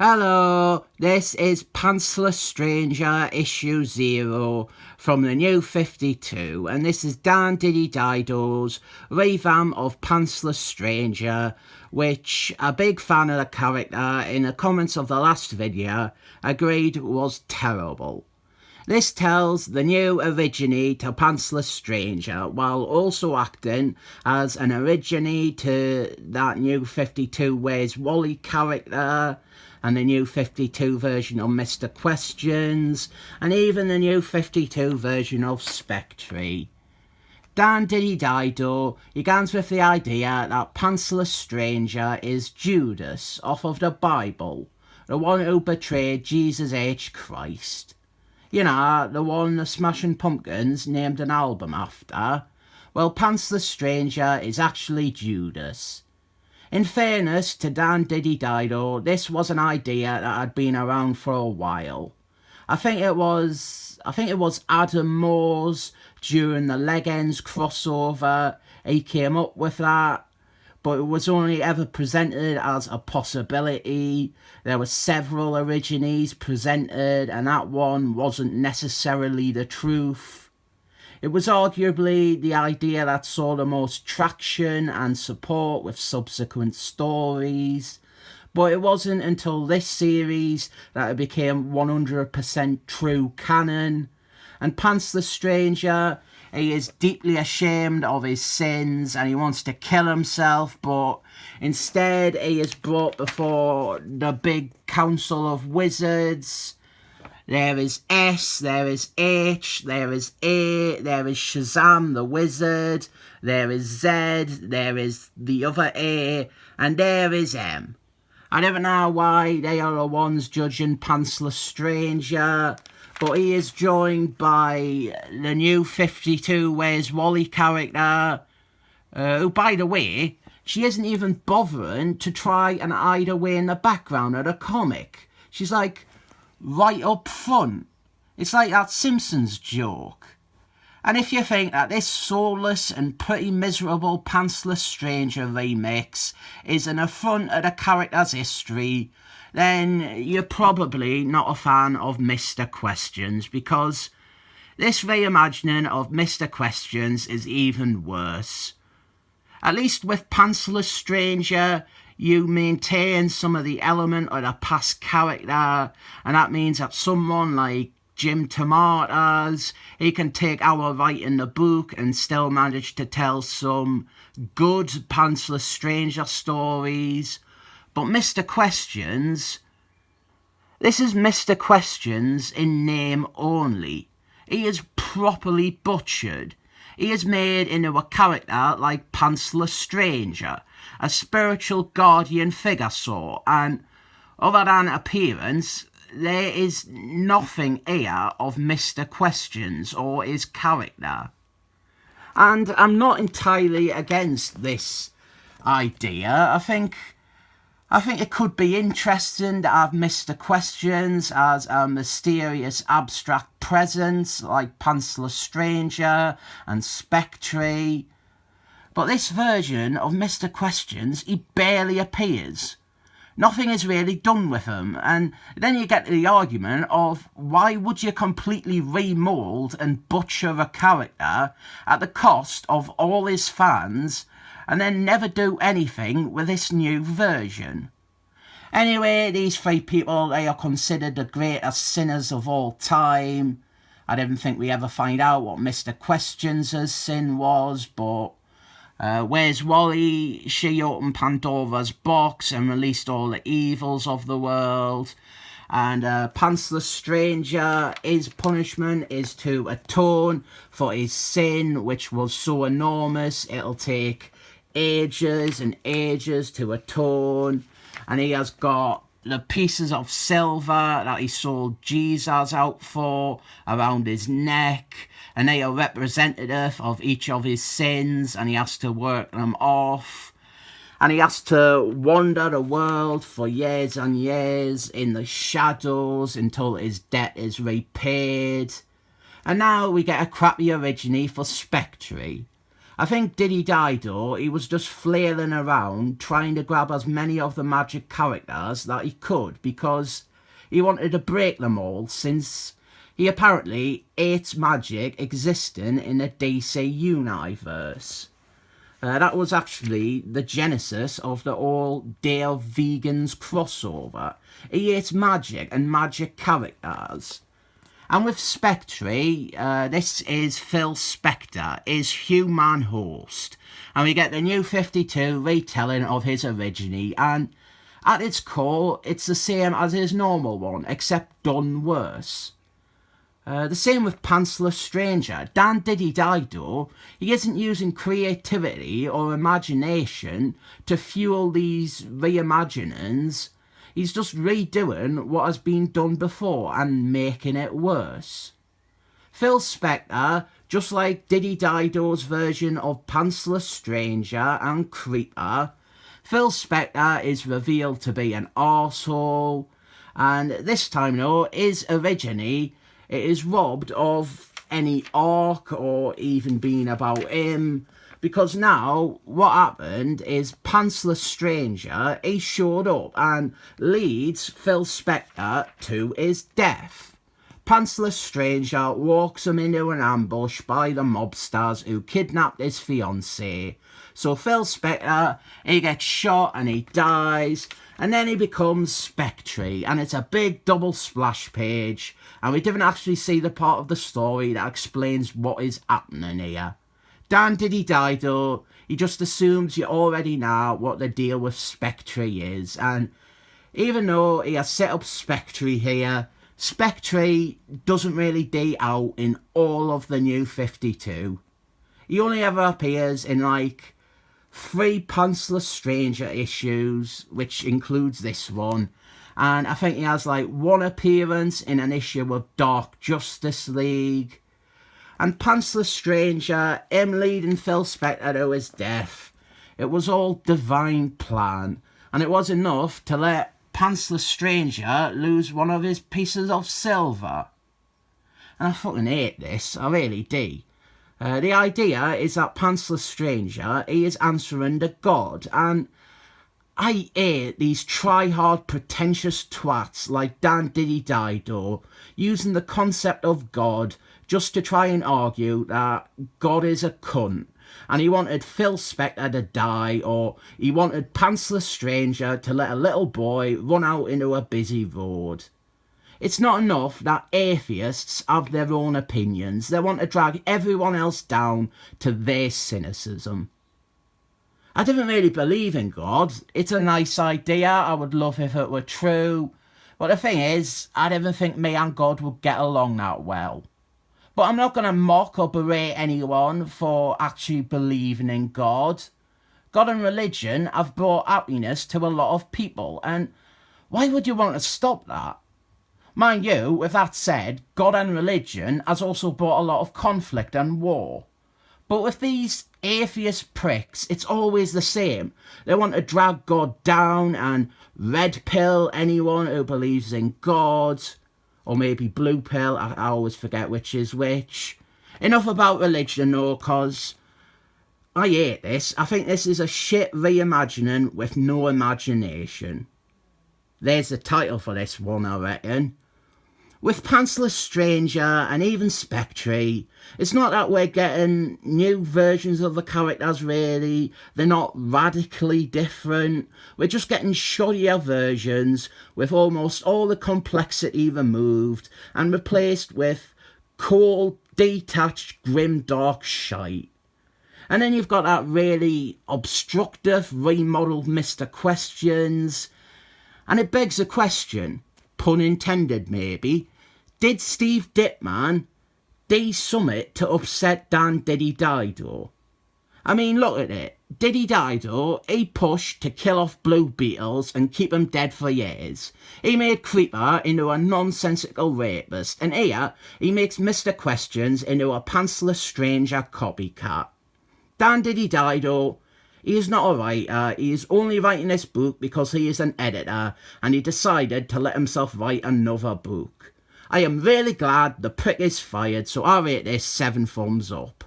Hello, this is Pantsless Stranger issue 0 from the New 52, and this is DiDio's revamp of Pantsless Stranger, which a big fan of the character in the comments of the last video agreed was terrible. This tells the new originee to Pantsless Stranger while also acting as an originee to that new 52 Where's Wally character and the new 52 version of Mr. Questions and even the new 52 version of Spectre. DiDio begins with the idea that Pantsless Stranger is Judas off of the Bible, the one who betrayed Jesus H. Christ. You know, the one the Smashing Pumpkins named an album after. Well, Pantsless Stranger is actually Judas. In fairness to DiDio, this was an idea that had been around for a while. I think it was Adam Moore's during the Legends crossover. He came up with that, but it was only ever presented as a possibility. There were several originees presented, and that one wasn't necessarily the truth. It was arguably the idea that saw the most traction and support with subsequent stories, but it wasn't until this series that it became 100% true canon. And Pantsless Stranger, he is deeply ashamed of his sins and he wants to kill himself, but instead he is brought before the big council of wizards. There is S, there is H, there is A, there is Shazam the wizard, there is Z, there is the other A, and there is M. I don't know why they are the ones judging Pantsless Stranger, but he is joined by the new 52 Where's Wally character, who, by the way, she isn't even bothering to try and hide away in the background of the comic. She's like right up front. It's like that Simpsons joke. And if you think that this soulless and pretty miserable Pantsless Stranger remix is an affront of the character's history, then you're probably not a fan of Mr. Questions, because this reimagining of Mr. Questions is even worse. At least with Pantsless Stranger, you maintain some of the element of the past character, and that means that someone like Jim Tomatoes, he can take our writing the book and still manage to tell some good Pantsless Stranger stories. But Mr. Questions, this is Mr. Questions in name only. He is properly butchered. He is made into a character like Pantsless Stranger, a spiritual guardian figure sort, and other than appearance, there is nothing here of Mr. Questions or his character. And I'm not entirely against this idea. I think it could be interesting to have Mr. Questions as a mysterious abstract presence like Pantsless Stranger and Spectre. But this version of Mr. Questions, he barely appears. Nothing is really done with him, and then you get to the argument of why would you completely remould and butcher a character at the cost of all his fans and then never do anything with this new version. Anyway, these three people, they are considered the greatest sinners of all time. I didn't think we ever find out what Mr. Questions' sin was, but Where's Wally? She opened Pandora's box and released all the evils of the world. And Pantsless Stranger, his punishment is to atone for his sin, which was so enormous it'll take ages and ages to atone. And he has got the pieces of silver that he sold Jesus out for around his neck, and they are representative of each of his sins, and he has to work them off. And he has to wander the world for years and years in the shadows until his debt is repaid. And now we get a crappy original for Spectre. I think DiDio, he was just flailing around trying to grab as many of the magic characters that he could because he wanted to break them all, since he apparently hates magic existing in the DC universe. That was actually the genesis of the whole Dale Vegans crossover. He hates magic and magic characters. And with Spectre, this is Phil Spector, his human host. And we get the New 52 retelling of his originy, and at its core, it's the same as his normal one, except done worse. The same with Pantsless Stranger. Dan DiDio, he isn't using creativity or imagination to fuel these reimaginings. He's just redoing what has been done before and making it worse. Phil Spector, just like DiDio's version of Pantsless Stranger and Creeper, Phil Spector is revealed to be an arsehole, and this time though, his originy, it is robbed of any arc or even being about him, because now what happened is Pantsless Stranger, he showed up and leads Phil Spector to his death. Pantsless Stranger walks him into an ambush by the mobsters who kidnapped his fiancée. So Phil Spector, he gets shot and he dies, and then he becomes Spectre, and it's a big double splash page, and we didn't actually see the part of the story that explains what is happening here. Dan DiDio, he just assumes you already know what the deal with Spectre is, and even though he has set up Spectre here, Spectre doesn't really die out in all of the New 52. He only ever appears in like 3 Pantsless Stranger issues, which includes this one, and I think he has like 1 appearance in an issue of Dark Justice League. And Pantsless Stranger, him leading Phil Spector to his death, it was all divine plan, and it was enough to let Pantsless Stranger lose one of his pieces of silver. And I fucking hate this, I really do. The idea is that Pantsless Stranger, he is answering to God, and I hate these try-hard pretentious twats like Dan DiDio using the concept of God just to try and argue that God is a cunt, and he wanted Phil Spector to die, or he wanted Pantsless Stranger to let a little boy run out into a busy road. It's not enough that atheists have their own opinions, they want to drag everyone else down to their cynicism. I didn't really believe in God. It's a nice idea, I would love if it were true, but the thing is, I didn't think me and God would get along that well. But I'm not going to mock or berate anyone for actually believing in God. God and religion have brought happiness to a lot of people, and why would you want to stop that? Mind you, with that said, God and religion has also brought a lot of conflict and war. But with these atheist pricks, it's always the same. They want to drag God down and red pill anyone who believes in God. Or maybe blue pill, I always forget which is which. Enough about religion though, cause I hate this. I think this is a shit reimagining with no imagination. There's the title for this one, I reckon. With Pantsless Stranger and even Spectre, it's not that we're getting new versions of the characters really, they're not radically different, we're just getting shoddier versions with almost all the complexity removed and replaced with cold, detached, grim, dark shite. And then you've got that really obstructive, remodeled Mr. Questions, and it begs a question, pun intended maybe. Did Steve Ditman do something to upset Dan DiDio? I mean, look at it. DiDio, he pushed to kill off Blue Beetles and keep them dead for years. He made Creeper into a nonsensical rapist, and here he makes Mr. Questions into a Pantsless Stranger copycat. Dan DiDio, he is not a writer, he is only writing this book because he is an editor, and he decided to let himself write another book. I am really glad the prick is fired, so I rate this 7 thumbs up.